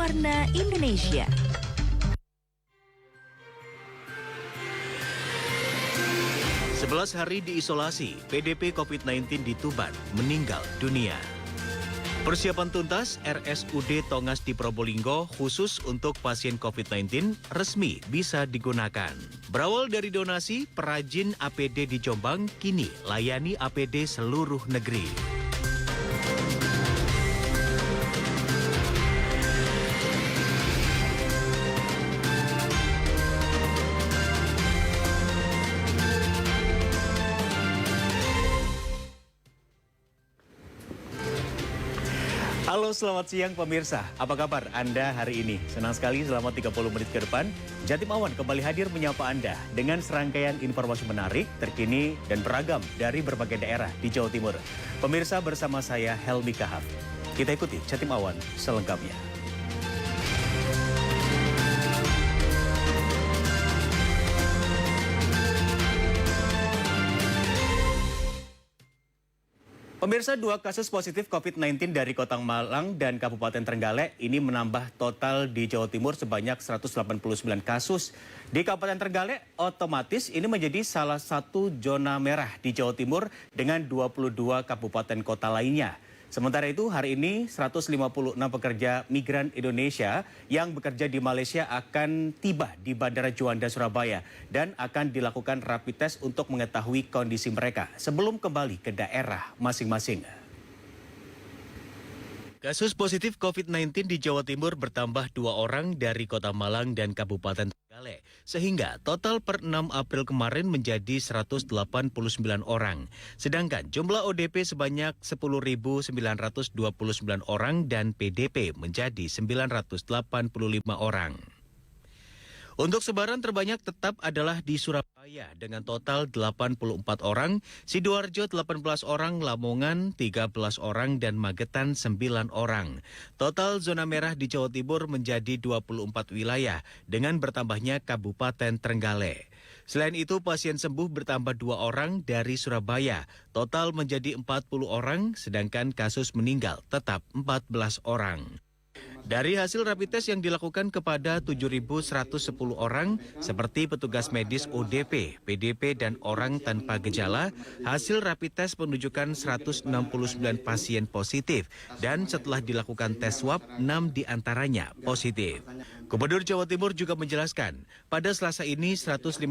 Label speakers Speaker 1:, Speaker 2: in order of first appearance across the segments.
Speaker 1: Warna Indonesia.
Speaker 2: Sebelas hari diisolasi, PDP COVID-19 di Tuban meninggal dunia. Persiapan tuntas RSUD Tongas di Probolinggo khusus untuk pasien COVID-19 resmi bisa digunakan. Berawal dari donasi, perajin APD di Jombang kini layani APD seluruh negeri. Halo, selamat siang pemirsa. Apa kabar Anda hari ini? Senang sekali selama 30 menit ke depan, Jatim Awan kembali hadir menyapa Anda dengan serangkaian informasi menarik, terkini, dan beragam dari berbagai daerah di Jawa Timur. Pemirsa, bersama saya Helmi Kahaf. Kita ikuti Jatim Awan selengkapnya. Pemirsa, 2 kasus positif COVID-19 dari Kota Malang dan Kabupaten Trenggalek ini menambah total di Jawa Timur sebanyak 189 kasus. Di Kabupaten Trenggalek, otomatis ini menjadi salah satu zona merah di Jawa Timur dengan 22 kabupaten kota lainnya. Sementara itu, hari ini 156 pekerja migran Indonesia yang bekerja di Malaysia akan tiba di Bandara Juanda, Surabaya dan akan dilakukan rapid test untuk mengetahui kondisi mereka sebelum kembali ke daerah masing-masing. Kasus positif COVID-19 di Jawa Timur bertambah 2 orang dari Kota Malang dan Kabupaten Trenggalek, sehingga total per 6 April kemarin menjadi 189 orang. Sedangkan jumlah ODP sebanyak 10.929 orang dan PDP menjadi 985 orang. Untuk sebaran terbanyak tetap adalah di Surabaya dengan total 84 orang, Sidoarjo 18 orang, Lamongan 13 orang, dan Magetan 9 orang. Total zona merah di Jawa Timur menjadi 24 wilayah dengan bertambahnya Kabupaten Trenggalek. Selain itu, pasien sembuh bertambah 2 orang dari Surabaya, total menjadi 40 orang, sedangkan kasus meninggal tetap 14 orang. Dari hasil rapid test yang dilakukan kepada 7.110 orang seperti petugas medis ODP, PDP, dan orang tanpa gejala, hasil rapid test menunjukkan 169 pasien positif dan setelah dilakukan tes swab, 6 diantaranya positif. Gubernur Jawa Timur juga menjelaskan, pada Selasa ini 156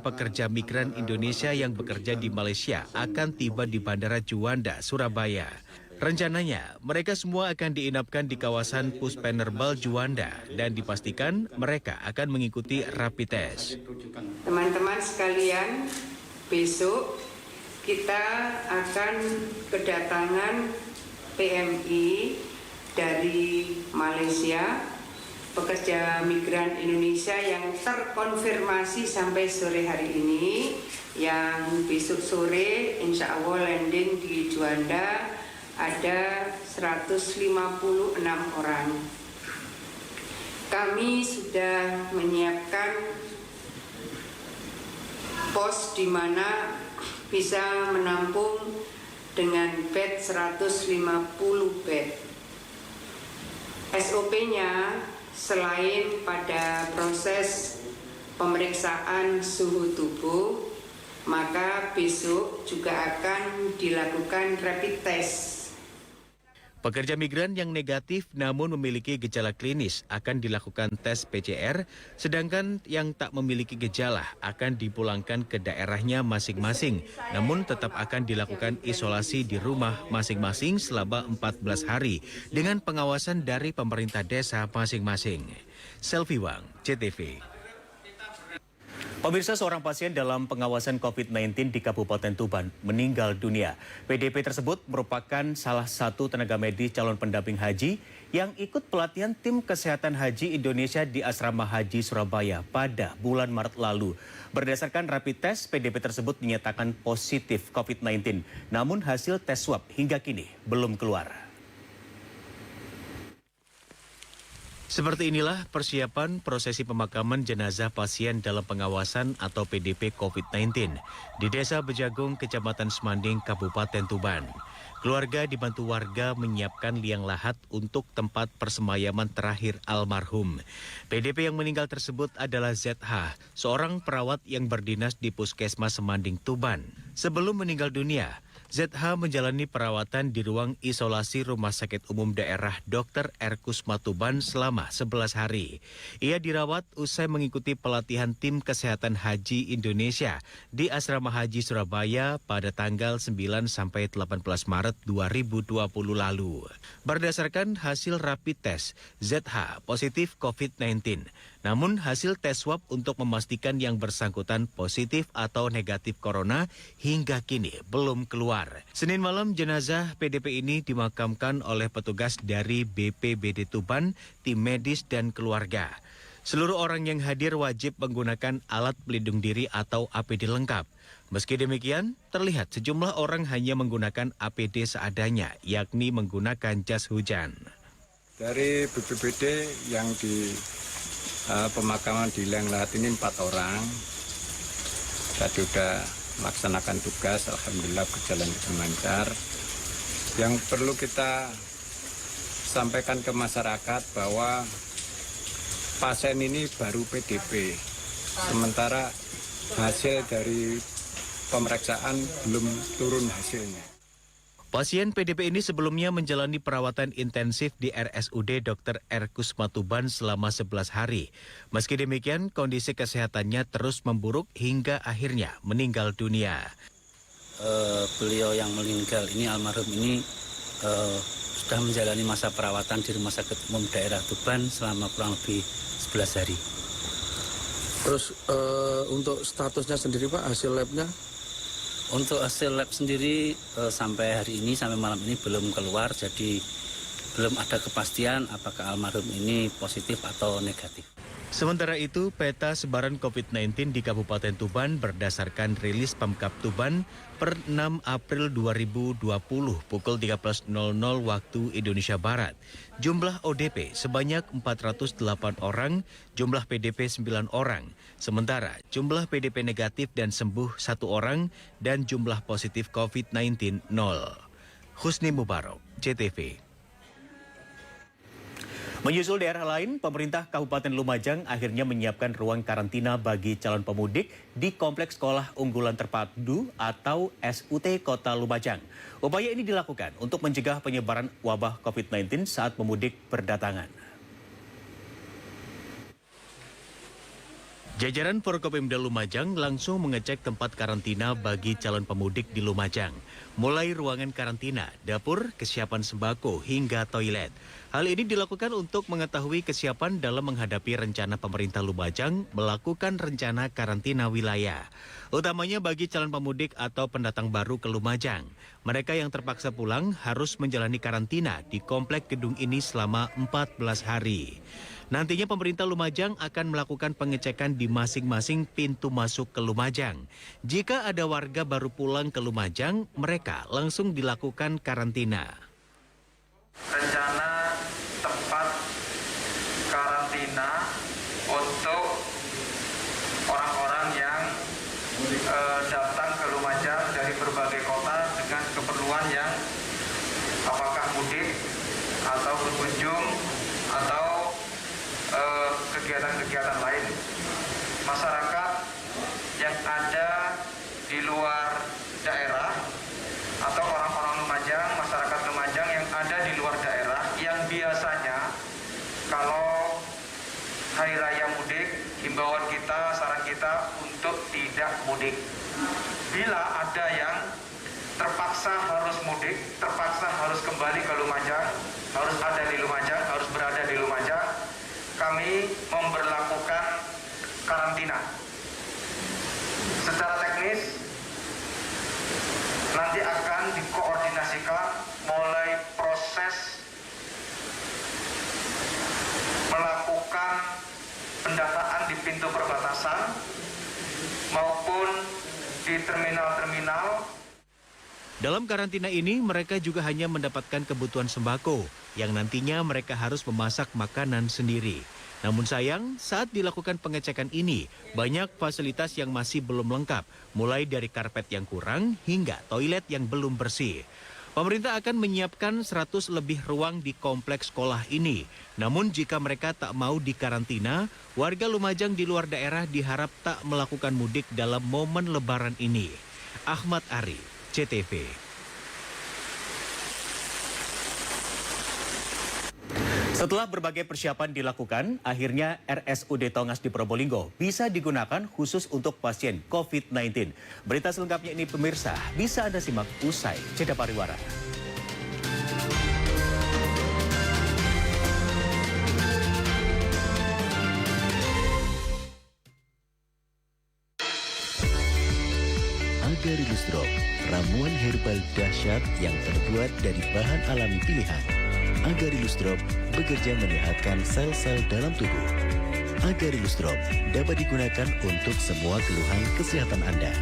Speaker 2: pekerja migran Indonesia yang bekerja di Malaysia akan tiba di Bandara Juanda, Surabaya. Rencananya, mereka semua akan diinapkan di kawasan Puspenerbal Juanda dan dipastikan mereka akan mengikuti rapid test.
Speaker 3: Teman-teman sekalian, besok kita akan kedatangan PMI dari Malaysia, pekerja migran Indonesia yang terkonfirmasi sampai sore hari ini, yang besok sore insya Allah landing di Juanda. Ada 156 orang. Kami sudah menyiapkan pos di mana bisa menampung dengan bed 150 bed. SOP-nya selain pada proses pemeriksaan suhu tubuh, maka besok juga akan dilakukan rapid test.
Speaker 2: Pekerja migran yang negatif namun memiliki gejala klinis akan dilakukan tes PCR, sedangkan yang tak memiliki gejala akan dipulangkan ke daerahnya masing-masing, namun tetap akan dilakukan isolasi di rumah masing-masing selama 14 hari dengan pengawasan dari pemerintah desa masing-masing. Selvi Wang, CTV. Pemirsa, seorang pasien dalam pengawasan COVID-19 di Kabupaten Tuban meninggal dunia. PDP tersebut merupakan salah satu tenaga medis calon pendamping haji yang ikut pelatihan tim kesehatan haji Indonesia di Asrama Haji Surabaya pada bulan Maret lalu. Berdasarkan rapid test, PDP tersebut dinyatakan positif COVID-19. Namun hasil tes swab hingga kini belum keluar. Seperti inilah persiapan prosesi pemakaman jenazah pasien dalam pengawasan atau PDP COVID-19 di Desa Bejagung, Kecamatan Semanding, Kabupaten Tuban. Keluarga dibantu warga menyiapkan liang lahat untuk tempat persemayaman terakhir almarhum. PDP yang meninggal tersebut adalah ZH, seorang perawat yang berdinas di Puskesmas Semanding, Tuban. Sebelum meninggal dunia, ZH menjalani perawatan di ruang isolasi Rumah Sakit Umum Daerah Dr. R. Kusma Tuban selama 11 hari. Ia dirawat usai mengikuti pelatihan tim kesehatan haji Indonesia di Asrama Haji Surabaya pada tanggal 9 sampai 18 Maret 2020 lalu. Berdasarkan hasil rapid test, ZH positif COVID-19. Namun hasil tes swab untuk memastikan yang bersangkutan positif atau negatif corona hingga kini belum keluar. Senin malam jenazah PDP ini dimakamkan oleh petugas dari BPBD Tuban, tim medis dan keluarga. Seluruh orang yang hadir wajib menggunakan alat pelindung diri atau APD lengkap. Meski demikian, terlihat sejumlah orang hanya menggunakan APD seadanya, yakni menggunakan jas hujan.
Speaker 1: Dari BPBD yang di pemakaman di liang lahat ini 4 orang. Tadi sudah melaksanakan tugas, alhamdulillah berjalan dengan lancar. Yang perlu kita sampaikan ke masyarakat bahwa pasien ini baru PDP, sementara hasil dari pemeriksaan belum turun hasilnya.
Speaker 2: Pasien PDP ini sebelumnya menjalani perawatan intensif di RSUD Dr. R. Kusma Tuban selama 11 hari. Meski demikian, kondisi kesehatannya terus memburuk hingga akhirnya meninggal dunia.
Speaker 4: Beliau yang meninggal ini, almarhum ini, sudah menjalani masa perawatan di Rumah Sakit Umum Daerah Tuban selama kurang lebih 11 hari.
Speaker 5: Terus untuk statusnya sendiri Pak, hasil labnya?
Speaker 4: Untuk hasil lab sendiri sampai hari ini, sampai malam ini belum keluar, jadi belum ada kepastian apakah almarhum ini positif atau negatif.
Speaker 2: Sementara itu, peta sebaran COVID-19 di Kabupaten Tuban berdasarkan rilis Pemkab Tuban per 6 April 2020 pukul 13.00 waktu Indonesia Barat. Jumlah ODP sebanyak 408 orang, jumlah PDP 9 orang. Sementara jumlah PDP negatif dan sembuh 1 orang dan jumlah positif COVID-19 0. Husni Mubarok, JTV. Menyusul daerah lain, pemerintah Kabupaten Lumajang akhirnya menyiapkan ruang karantina bagi calon pemudik di Kompleks Sekolah Unggulan Terpadu atau SUT Kota Lumajang. Upaya ini dilakukan untuk mencegah penyebaran wabah COVID-19 saat pemudik berdatangan. Jajaran Forkopimda Lumajang langsung mengecek tempat karantina bagi calon pemudik di Lumajang. Mulai ruangan karantina, dapur, kesiapan sembako, hingga toilet. Hal ini dilakukan untuk mengetahui kesiapan dalam menghadapi rencana pemerintah Lumajang melakukan rencana karantina wilayah. Utamanya bagi calon pemudik atau pendatang baru ke Lumajang. Mereka yang terpaksa pulang harus menjalani karantina di komplek gedung ini selama 14 hari. Nantinya pemerintah Lumajang akan melakukan pengecekan di masing-masing pintu masuk ke Lumajang. Jika ada warga baru pulang ke Lumajang, mereka langsung dilakukan karantina.
Speaker 6: Rencana tempat karantina untuk orang-orang yang datang ke Lumajang dari berbagai kota dengan keperluan yang apakah mudik atau berkunjung atau kegiatan-kegiatan lain. Masyarakat yang ada di luar daerah atau orang-orang Lumajang, masyarakat Lumajang yang ada di luar daerah yang biasanya kalau hari raya mudik, himbauan kita, saran kita untuk tidak mudik. Bila ada yang terpaksa harus mudik, terpaksa harus kembali ke Lumajang, harus ada di Lumajang, harus berada di Lumajang, kami memberlakukan karantina. Secara teknis nanti akan dikoordinasikan mulai proses melakukan pendataan di pintu perbatasan maupun di terminal-terminal.
Speaker 2: Dalam karantina ini, mereka juga hanya mendapatkan kebutuhan sembako yang nantinya mereka harus memasak makanan sendiri. Namun sayang, saat dilakukan pengecekan ini, banyak fasilitas yang masih belum lengkap, mulai dari karpet yang kurang hingga toilet yang belum bersih. Pemerintah akan menyiapkan 100 lebih ruang di kompleks sekolah ini. Namun jika mereka tak mau dikarantina, warga Lumajang di luar daerah diharap tak melakukan mudik dalam momen Lebaran ini. Ahmad Ari, CTV. Setelah berbagai persiapan dilakukan, akhirnya RSUD Tongas di Probolinggo bisa digunakan khusus untuk pasien COVID-19. Berita selengkapnya ini pemirsa bisa Anda simak usai jeda pariwara.
Speaker 7: Agarylus Drop, ramuan herbal dahsyat yang terbuat dari bahan alami pilihan. Agarylus Drop bekerja menyehatkan sel-sel dalam tubuh. Agarylus Drop dapat digunakan untuk semua keluhan kesehatan Anda.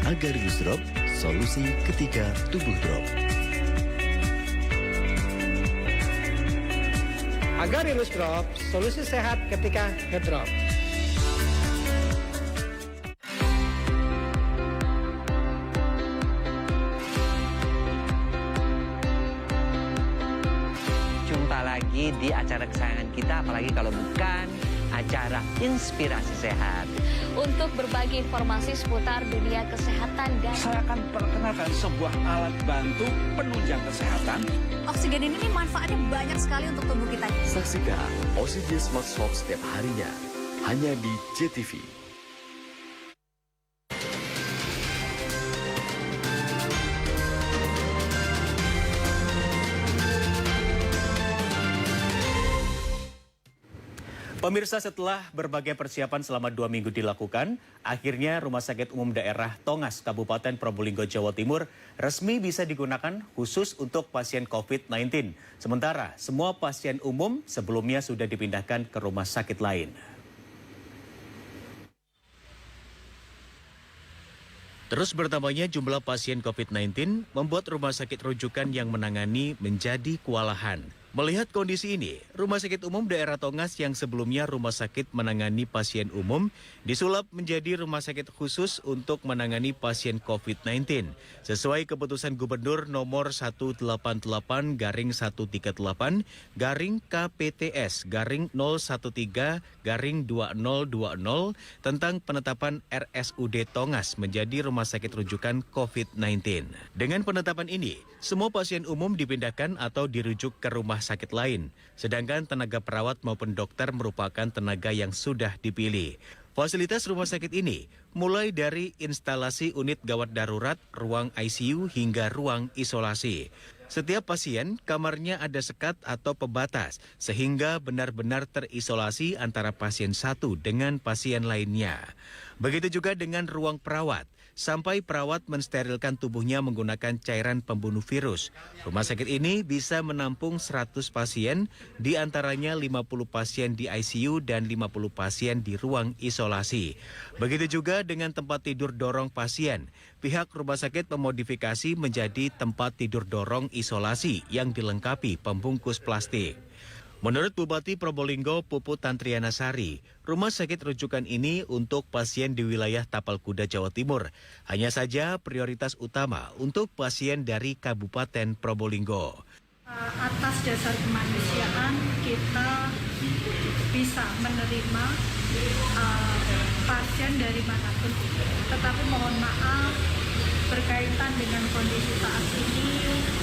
Speaker 7: Agarylus Drop, solusi ketika tubuh drop.
Speaker 8: Agarylus Drop, solusi sehat ketika ngedrop.
Speaker 9: Jumpa lagi di acara kesayangan kita, apalagi kalau bukan acara Inspirasi Sehat.
Speaker 10: Untuk berbagi informasi seputar dunia kesehatan dan...
Speaker 11: Saya akan perkenalkan sebuah alat bantu penunjang kesehatan.
Speaker 10: Oksigen ini manfaatnya banyak sekali untuk tubuh kita.
Speaker 7: Saksikan Oksigen Smart Shop setiap harinya, hanya di JTV.
Speaker 2: Pemirsa, setelah berbagai persiapan selama 2 minggu dilakukan, akhirnya Rumah Sakit Umum Daerah Tongas, Kabupaten Probolinggo, Jawa Timur resmi bisa digunakan khusus untuk pasien COVID-19. Sementara semua pasien umum sebelumnya sudah dipindahkan ke rumah sakit lain. Terus bertambahnya jumlah pasien COVID-19 membuat rumah sakit rujukan yang menangani menjadi kewalahan. Melihat kondisi ini, Rumah Sakit Umum Daerah Tongas yang sebelumnya rumah sakit menangani pasien umum disulap menjadi rumah sakit khusus untuk menangani pasien COVID-19. Sesuai keputusan Gubernur nomor 188-1/013-KPTS-013-2020 tentang penetapan RSUD Tongas menjadi rumah sakit rujukan COVID-19. Dengan penetapan ini, semua pasien umum dipindahkan atau dirujuk ke rumah sakit lain, sedangkan tenaga perawat maupun dokter merupakan tenaga yang sudah dipilih. Fasilitas rumah sakit ini mulai dari instalasi unit gawat darurat, ruang ICU hingga ruang isolasi. Setiap pasien kamarnya ada sekat atau pembatas sehingga benar-benar terisolasi antara pasien satu dengan pasien lainnya. Begitu juga dengan ruang perawat. Sampai perawat mensterilkan tubuhnya menggunakan cairan pembunuh virus. Rumah sakit ini bisa menampung 100 pasien, di antaranya 50 pasien di ICU dan 50 pasien di ruang isolasi. Begitu juga dengan tempat tidur dorong pasien. Pihak rumah sakit memodifikasi menjadi tempat tidur dorong isolasi yang dilengkapi pembungkus plastik. Menurut Bupati Probolinggo Puput Tantriana Sari, rumah sakit rujukan ini untuk pasien di wilayah Tapal Kuda, Jawa Timur. Hanya saja prioritas utama untuk pasien dari Kabupaten Probolinggo.
Speaker 12: Atas dasar kemanusiaan kita bisa menerima pasien dari manapun. Tetapi mohon maaf, berkaitan dengan kondisi saat ini,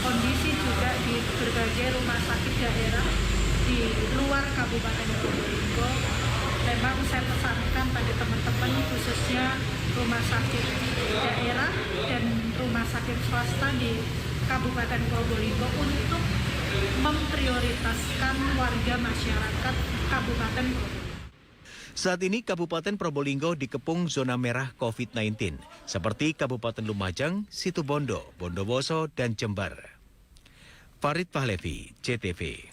Speaker 12: kondisi juga di berbagai rumah sakit daerah di luar Kabupaten Probolinggo, memang saya pesankan pada teman-teman khususnya rumah sakit daerah dan rumah sakit swasta di Kabupaten Probolinggo untuk memprioritaskan warga masyarakat Kabupaten Probolinggo.
Speaker 2: Saat ini Kabupaten Probolinggo dikepung zona merah COVID-19, seperti Kabupaten Lumajang, Situbondo, Bondowoso, dan Jember. Farid Pahlevi, CTV.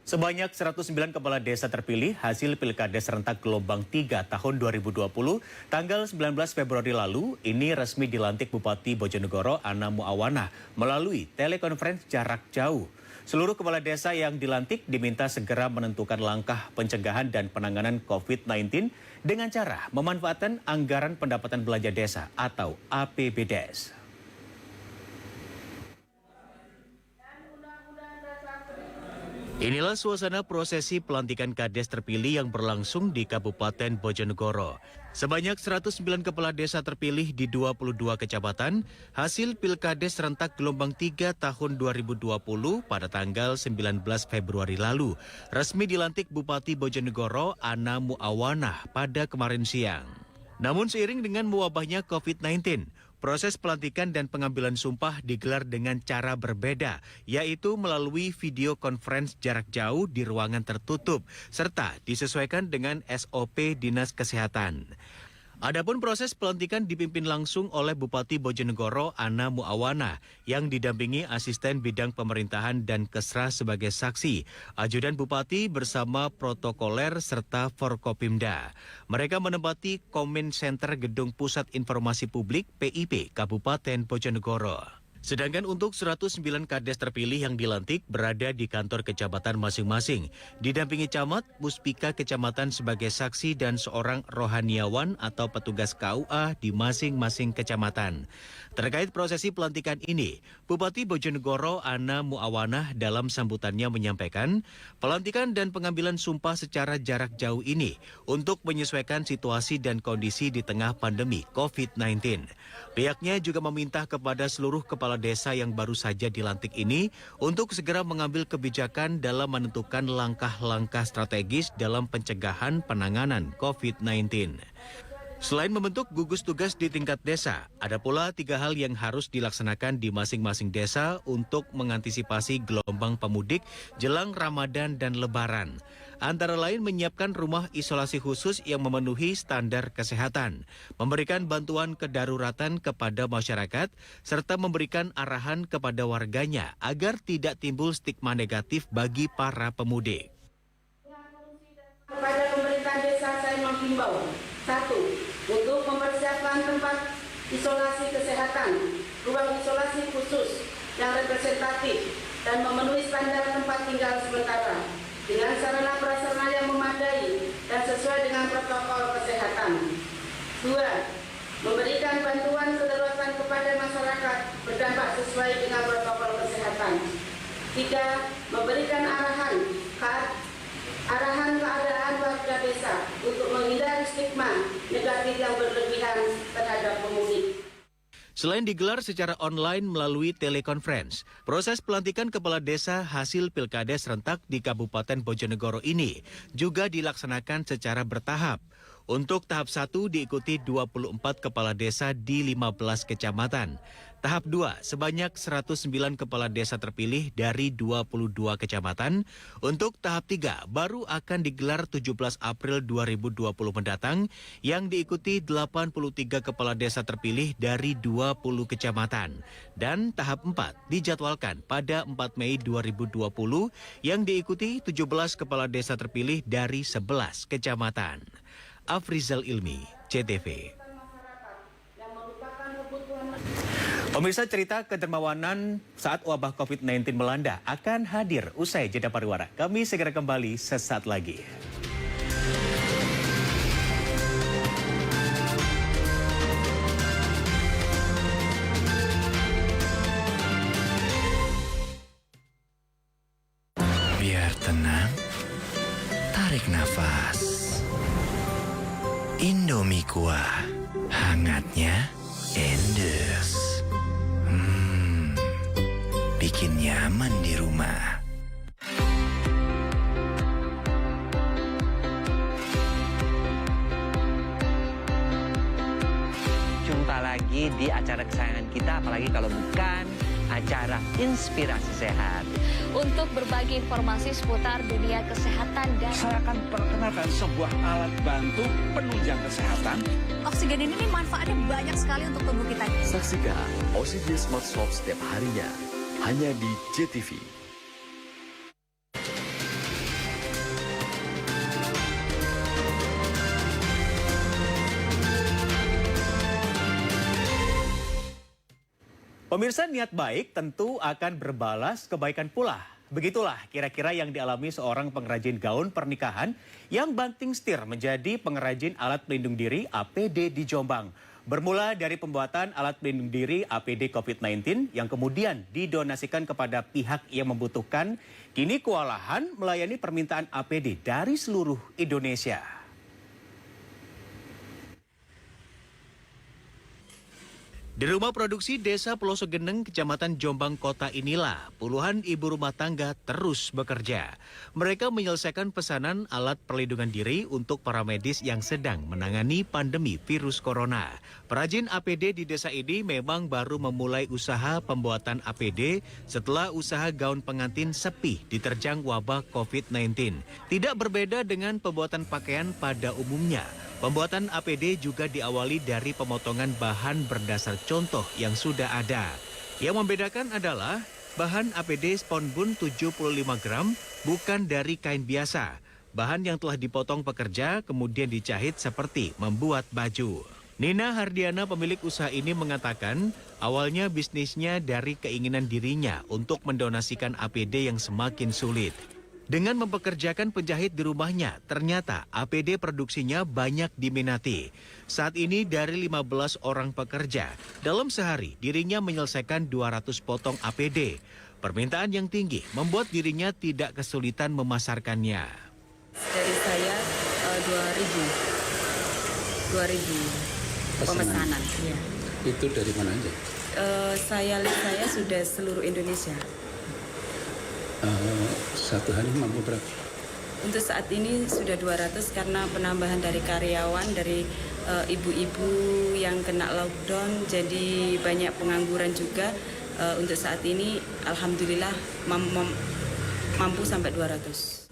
Speaker 2: Sebanyak 109 kepala desa terpilih hasil Pilkada serentak gelombang 3 tahun 2020 tanggal 19 Februari lalu ini resmi dilantik Bupati Bojonegoro Ana Muawana melalui telekonferensi jarak jauh. Seluruh kepala desa yang dilantik diminta segera menentukan langkah pencegahan dan penanganan COVID-19 dengan cara memanfaatkan anggaran pendapatan belanja desa atau APBDes. Inilah suasana prosesi pelantikan Kades terpilih yang berlangsung di Kabupaten Bojonegoro. Sebanyak 109 kepala desa terpilih di 22 kecamatan, hasil Pilkades serentak gelombang 3 tahun 2020 pada tanggal 19 Februari lalu, resmi dilantik Bupati Bojonegoro Ana Muawana pada kemarin siang. Namun seiring dengan mewabahnya COVID-19, proses pelantikan dan pengambilan sumpah digelar dengan cara berbeda, yaitu melalui video conference jarak jauh di ruangan tertutup, serta disesuaikan dengan SOP Dinas Kesehatan. Adapun proses pelantikan dipimpin langsung oleh Bupati Bojonegoro Ana Muawana yang didampingi asisten bidang pemerintahan dan Kesra sebagai saksi, ajudan Bupati bersama protokoler serta Forkopimda. Mereka menempati Komen Center Gedung Pusat Informasi Publik PIP Kabupaten Bojonegoro. Sedangkan untuk 109 kades terpilih yang dilantik berada di kantor kecamatan masing-masing, didampingi camat, muspika kecamatan sebagai saksi dan seorang rohaniawan atau petugas KUA di masing-masing kecamatan. Terkait prosesi pelantikan ini, Bupati Bojonegoro Ana Muawana dalam sambutannya menyampaikan, pelantikan dan pengambilan sumpah secara jarak jauh ini untuk menyesuaikan situasi dan kondisi di tengah pandemi COVID-19. Pihaknya juga meminta kepada seluruh kepala desa yang baru saja dilantik ini untuk segera mengambil kebijakan dalam menentukan langkah-langkah strategis dalam pencegahan penanganan COVID-19. Selain membentuk gugus tugas di tingkat desa, ada pula 3 hal yang harus dilaksanakan di masing-masing desa untuk mengantisipasi gelombang pemudik jelang Ramadan dan Lebaran. Antara lain menyiapkan rumah isolasi khusus yang memenuhi standar kesehatan, memberikan bantuan kedaruratan kepada masyarakat, serta memberikan arahan kepada warganya agar tidak timbul stigma negatif bagi para pemudik.
Speaker 13: Kepada pemerintah desa saya menghimbau, 1. Untuk mempersiapkan tempat isolasi kesehatan, ruang isolasi khusus yang representatif dan memenuhi standar tempat tinggal sementara dengan sarana prasarana yang memadai dan sesuai dengan protokol kesehatan. 2. Memberikan bantuan kedaruratan kepada masyarakat berdampak sesuai dengan protokol kesehatan. 3. Memberikan arahan keadaan warga desa untuk menghindari stigma negatif yang berlebihan terhadap pemudik.
Speaker 2: Selain digelar secara online melalui telekonferensi, proses pelantikan kepala desa hasil Pilkades serentak di Kabupaten Bojonegoro ini juga dilaksanakan secara bertahap. Untuk tahap 1 diikuti 24 kepala desa di 15 kecamatan. Tahap 2 sebanyak 109 kepala desa terpilih dari 22 kecamatan. Untuk tahap 3 baru akan digelar 17 April 2020 mendatang yang diikuti 83 kepala desa terpilih dari 20 kecamatan. Dan tahap 4 dijadwalkan pada 4 Mei 2020 yang diikuti 17 kepala desa terpilih dari 11 kecamatan. Afrizal Ilmi, CTV. Pemirsa, cerita kedermawanan saat wabah COVID-19 melanda akan hadir usai jeda pariwara. Kami segera kembali sesaat lagi.
Speaker 14: Biar tenang, tarik nafas. Indomie kuah, hangatnya endus. Bikin nyaman di rumah.
Speaker 9: Jumpa lagi di acara kesayangan kita, apalagi kalau bukan acara Inspirasi Sehat.
Speaker 10: Untuk berbagi informasi seputar dunia kesehatan dan...
Speaker 11: Saya akan perkenalkan sebuah alat bantu penunjang kesehatan.
Speaker 15: Oksigen ini manfaatnya banyak sekali untuk tubuh kita.
Speaker 16: Saksikan Oksigen Smart Shop setiap harinya hanya di JTV.
Speaker 2: Pemirsa, niat baik tentu akan berbalas kebaikan pula. Begitulah kira-kira yang dialami seorang pengrajin gaun pernikahan yang banting setir menjadi pengrajin alat pelindung diri APD di Jombang. Bermula dari pembuatan alat pelindung diri APD COVID-19 yang kemudian didonasikan kepada pihak yang membutuhkan, kini kewalahan melayani permintaan APD dari seluruh Indonesia. Di rumah produksi Desa Pelosok Geneng, Kecamatan Jombang Kota inilah puluhan ibu rumah tangga terus bekerja. Mereka menyelesaikan pesanan alat perlindungan diri untuk para medis yang sedang menangani pandemi virus corona. Perajin APD di desa ini memang baru memulai usaha pembuatan APD setelah usaha gaun pengantin sepi diterjang wabah COVID-19. Tidak berbeda dengan pembuatan pakaian pada umumnya. Pembuatan APD juga diawali dari pemotongan bahan berdasar contoh yang sudah ada. Yang membedakan adalah bahan APD sponbun 75 gram bukan dari kain biasa. Bahan yang telah dipotong pekerja kemudian dijahit seperti membuat baju. Nina Hardiana, pemilik usaha ini, mengatakan awalnya bisnisnya dari keinginan dirinya untuk mendonasikan APD yang semakin sulit. Dengan mempekerjakan penjahit di rumahnya, ternyata APD produksinya banyak diminati. Saat ini dari 15 orang pekerja, dalam sehari dirinya menyelesaikan 200 potong APD. Permintaan yang tinggi membuat dirinya tidak kesulitan memasarkannya.
Speaker 17: Dari saya 2.000 pemesanan. Ya.
Speaker 5: Itu dari mana aja?
Speaker 17: Saya sudah seluruh Indonesia.
Speaker 5: Satu hari mampu berapa?
Speaker 17: Untuk saat ini sudah 200 karena penambahan dari karyawan, dari ibu-ibu yang kena lockdown, jadi banyak pengangguran juga. Untuk saat ini alhamdulillah mampu sampai 200.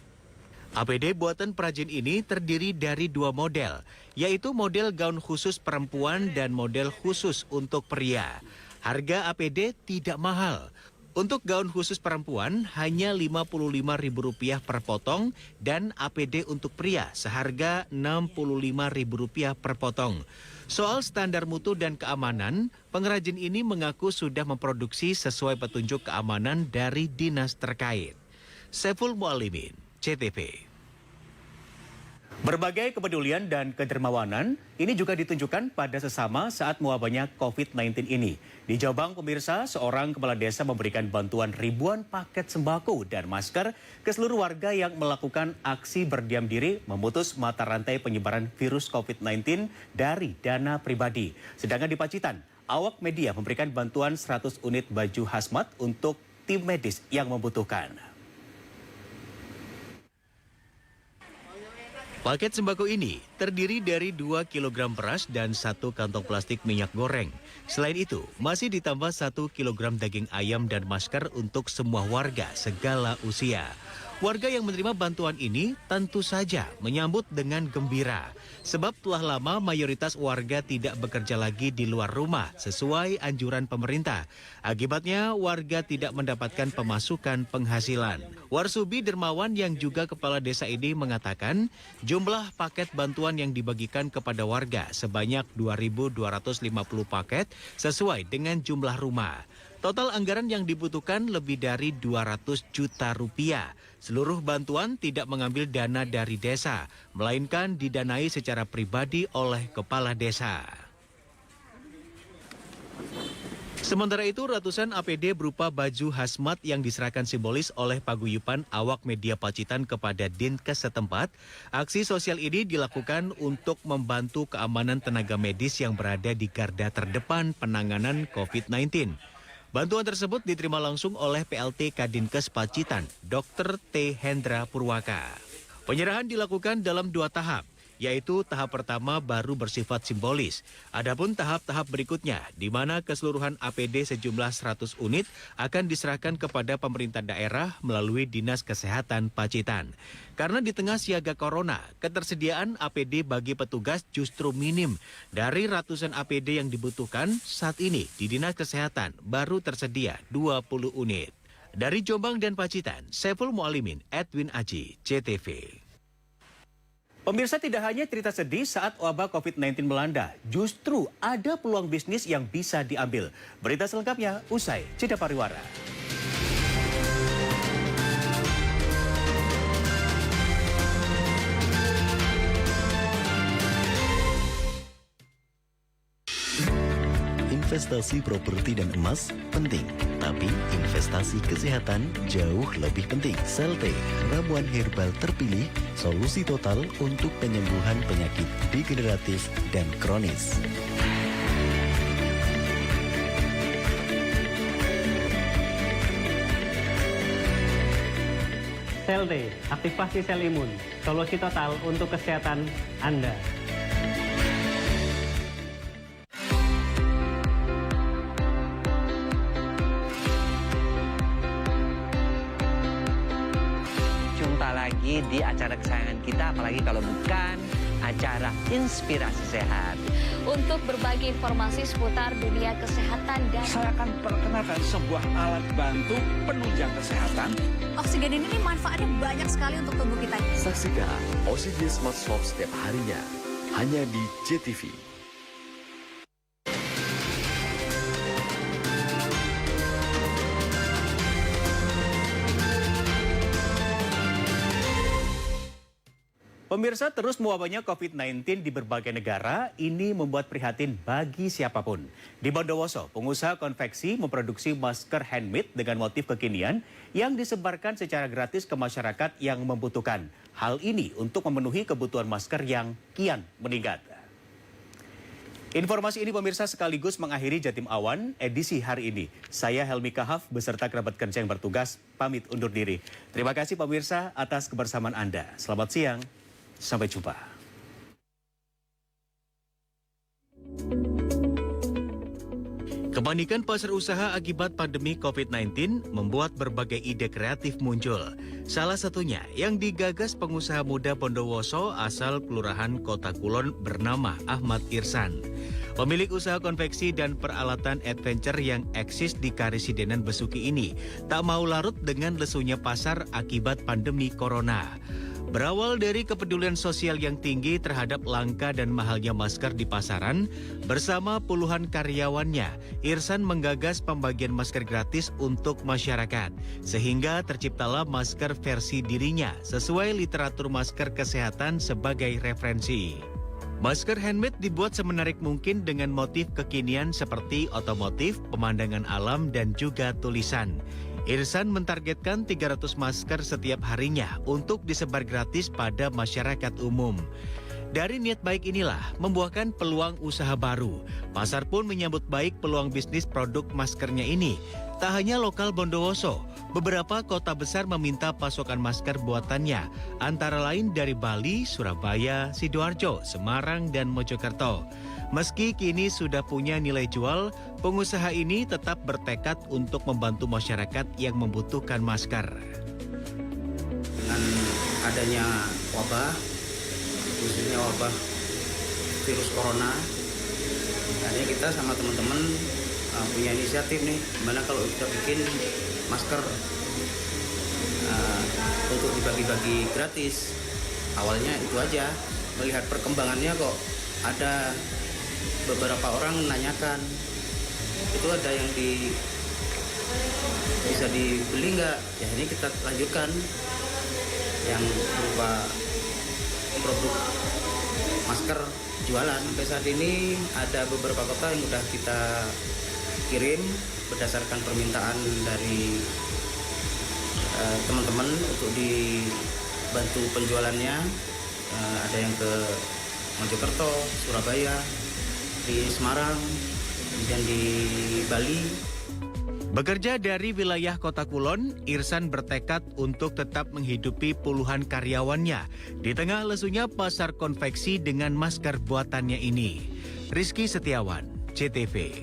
Speaker 2: APD buatan perajin ini terdiri dari 2 model, yaitu model gaun khusus perempuan dan model khusus untuk pria. Harga APD tidak mahal. Untuk gaun khusus perempuan hanya Rp55.000 per potong dan APD untuk pria seharga Rp65.000 per potong. Soal standar mutu dan keamanan, pengrajin ini mengaku sudah memproduksi sesuai petunjuk keamanan dari dinas terkait. Saiful Mualimin, CTV. Berbagai kepedulian dan kedermawanan ini juga ditunjukkan pada sesama saat mewabahnya COVID-19 ini. Di Jombang, pemirsa, seorang kepala desa memberikan bantuan ribuan paket sembako dan masker ke seluruh warga yang melakukan aksi berdiam diri memutus mata rantai penyebaran virus COVID-19 dari dana pribadi. Sedangkan di Pacitan, awak media memberikan bantuan 100 unit baju hazmat untuk tim medis yang membutuhkan. Paket sembako ini terdiri dari 2 kg beras dan 1 kantong plastik minyak goreng. Selain itu, masih ditambah 1 kg daging ayam dan masker untuk semua warga segala usia. Warga yang menerima bantuan ini tentu saja menyambut dengan gembira. Sebab telah lama mayoritas warga tidak bekerja lagi di luar rumah sesuai anjuran pemerintah. Akibatnya warga tidak mendapatkan pemasukan penghasilan. Warsubi Dermawan yang juga kepala desa ini mengatakan jumlah paket bantuan yang dibagikan kepada warga sebanyak 2.250 paket sesuai dengan jumlah rumah. Total anggaran yang dibutuhkan lebih dari 200 juta rupiah. Seluruh bantuan tidak mengambil dana dari desa, melainkan didanai secara pribadi oleh kepala desa. Sementara itu, ratusan APD berupa baju hazmat yang diserahkan simbolis oleh paguyuban awak media Pacitan kepada Dinkes setempat. Aksi sosial ini dilakukan untuk membantu keamanan tenaga medis yang berada di garda terdepan penanganan COVID-19. Bantuan tersebut diterima langsung oleh PLT Kadinkes Pacitan, Dr. T. Hendra Purwaka. Penyerahan dilakukan dalam 2 tahap, yaitu tahap pertama baru bersifat simbolis. Adapun tahap-tahap berikutnya, di mana keseluruhan APD sejumlah 100 unit akan diserahkan kepada pemerintah daerah melalui Dinas Kesehatan Pacitan. Karena di tengah siaga corona, ketersediaan APD bagi petugas justru minim. Dari ratusan APD yang dibutuhkan, saat ini di Dinas Kesehatan baru tersedia 20 unit. Dari Jombang dan Pacitan, Saiful Mualimin, Edwin Aji, CTV. Pemirsa, tidak hanya cerita sedih saat wabah COVID-19 melanda, justru ada peluang bisnis yang bisa diambil. Berita selengkapnya usai jeda pariwara.
Speaker 7: Investasi properti dan emas penting, tapi investasi kesehatan jauh lebih penting. Selte, ramuan herbal terpilih, solusi total untuk penyembuhan penyakit degeneratif dan kronis.
Speaker 18: Selte, aktivasi sel imun, solusi total untuk kesehatan Anda.
Speaker 9: Lagi di acara kesayangan kita, apalagi kalau bukan acara Inspirasi Sehat.
Speaker 10: Untuk berbagi informasi seputar dunia kesehatan dan...
Speaker 11: Saya akan perkenalkan sebuah alat bantu penunjang kesehatan.
Speaker 15: Oksigen ini manfaatnya banyak sekali untuk tubuh kita.
Speaker 16: Saksikan Oxygen Smart Swab setiap harinya, hanya di JTV.
Speaker 2: Pemirsa, terus mewabahnya COVID-19 di berbagai negara, ini membuat prihatin bagi siapapun. Di Bondowoso, pengusaha konveksi memproduksi masker handmade dengan motif kekinian yang disebarkan secara gratis ke masyarakat yang membutuhkan. Hal ini untuk memenuhi kebutuhan masker yang kian meningkat. Informasi ini pemirsa sekaligus mengakhiri Jatim Awan edisi hari ini. Saya Helmi Kahaf beserta kerabat kerja yang bertugas pamit undur diri. Terima kasih pemirsa atas kebersamaan Anda. Selamat siang. Sampai jumpa. Kepanikan pasar usaha akibat pandemi COVID-19 membuat berbagai ide kreatif muncul. Salah satunya yang digagas pengusaha muda Bondowoso asal Kelurahan Kota Kulon bernama Ahmad Irsan. Pemilik usaha konveksi dan peralatan adventure yang eksis di Karisidenan Besuki ini tak mau larut dengan lesunya pasar akibat pandemi corona. Berawal dari kepedulian sosial yang tinggi terhadap langka dan mahalnya masker di pasaran, bersama puluhan karyawannya, Irsan menggagas pembagian masker gratis untuk masyarakat, sehingga terciptalah masker versi dirinya sesuai literatur masker kesehatan sebagai referensi. Masker handmade dibuat semenarik mungkin dengan motif kekinian seperti otomotif, pemandangan alam, dan juga tulisan. Irsan mentargetkan 300 masker setiap harinya untuk disebar gratis pada masyarakat umum. Dari niat baik inilah membuahkan peluang usaha baru. Pasar pun menyambut baik peluang bisnis produk maskernya ini. Tak hanya lokal Bondowoso, beberapa kota besar meminta pasokan masker buatannya, antara lain dari Bali, Surabaya, Sidoarjo, Semarang, dan Mojokerto. Meski kini sudah punya nilai jual, pengusaha ini tetap bertekad untuk membantu masyarakat yang membutuhkan masker.
Speaker 19: Dengan adanya wabah, khususnya wabah virus corona, akhirnya kita sama teman-teman punya inisiatif nih, gimana kalau kita bikin masker untuk dibagi-bagi gratis. Awalnya itu aja, melihat perkembangannya kok ada beberapa orang menanyakan, itu ada yang bisa dibeli nggak? Ya ini kita lanjutkan yang berupa produk masker jualan. Sampai saat ini ada beberapa kota yang udah kita kirim berdasarkan permintaan dari teman-teman untuk dibantu penjualannya. Ada yang ke Mojokerto, Surabaya, di Semarang, kemudian di Bali.
Speaker 2: Bekerja dari wilayah Kota Kulon, Irsan bertekad untuk tetap menghidupi puluhan karyawannya di tengah lesunya pasar konveksi dengan masker buatannya ini. Rizky Setiawan, JTV.